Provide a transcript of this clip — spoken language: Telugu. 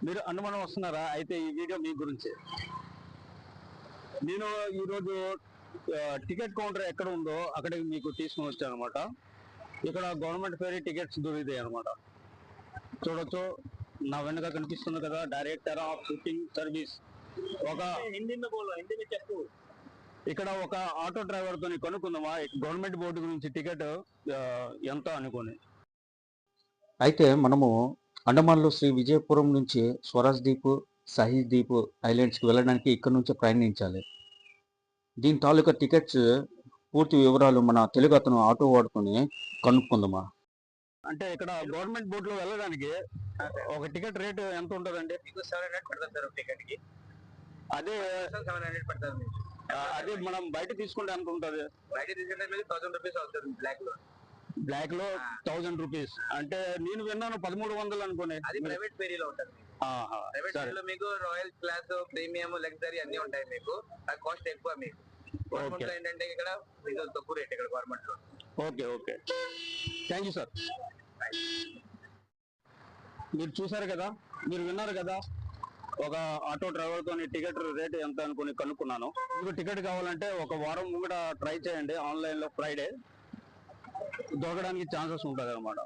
మీరు అనుమానం వస్తున్నారా? అయితే ఈ వీడియో మీ గురించి. నేను ఈరోజు టికెట్ కౌంటర్ ఎక్కడ ఉందో అక్కడికి మీకు తీసుకుని వచ్చాను అనమాట. ఇక్కడ గవర్నమెంట్ ఫేరీ టికెట్స్ దొరుకుతాయి అనమాట. చూడొచ్చు, నా వెనుక కనిపిస్తుంది కదా, డైరెక్టర్ ఆఫ్ బుకింగ్ సర్వీస్. ఒక ఇక్కడ ఒక ఆటో డ్రైవర్ తో కనుక్కుందామా గవర్నమెంట్ బోర్డు గురించి టికెట్ ఎంత అనుకోని. అయితే మనము అండమాన్లో శ్రీ విజయపురం నుంచి స్వరాజ్ ద్వీప్, సహీద్ ద్వీప్ ఐలాండ్స్కి వెళ్ళడానికి ఇక్కడ నుంచే ప్రయాణించాలి. దీని తాలూకా టికెట్స్ పూర్తి వివరాలు మన తెలుగు అతను ఆటో వాడుకొని కనుక్కుందామా. అంటే ఇక్కడ గవర్నమెంట్ బోర్డులో వెళ్ళడానికి ఒక టికెట్ రేటు ఎంత ఉంటుందండి? మీకు 700 పడుతుంది సార్ టికెట్ కి. అదే 700 పడుతుంది. అదే మనం బయట తీసుకుంటే ఎంత ఉంటుంది? బయట తీసుకుంటే మీకు 1000 రూపీస్ అవుతుంది బ్లాక్ లో 1000 రూపీస్. అంటే నేను విన్నాను 1300 అనుకోని. అది ప్రైవేట్ ఫేరీలో ఉంటుంది. ప్రైవేట్ ఫేరీలో మీకు రాయల్ క్లాస్, ప్రీమియం, లగ్జరీ అన్ని ఉంటాయి. మీకు ఆ కాస్ట్ ఎక్కువ. మీకు గవర్నమెంట్ ఏంటంటే ఇక్కడ మీకు తక్కువ రేట్ ఇక్కడ గవర్నమెంట్ లో. Okay thank you sir. మీరు చూసారు కదా, మీరు విన్నారు కదా, ఒక ఆటో డ్రైవర్ తోని టికెట్ రేట్ ఎంత అనుకుని కనుక్కున్నాను. మీకు టికెట్ కావాలంటే ఒక వారం ముంగట ట్రై చేయండి. ఆన్లైన్ లో ఫ్రైడే దొరకడానికి ఛాన్సెస్ ఉంటుంది అనమాట.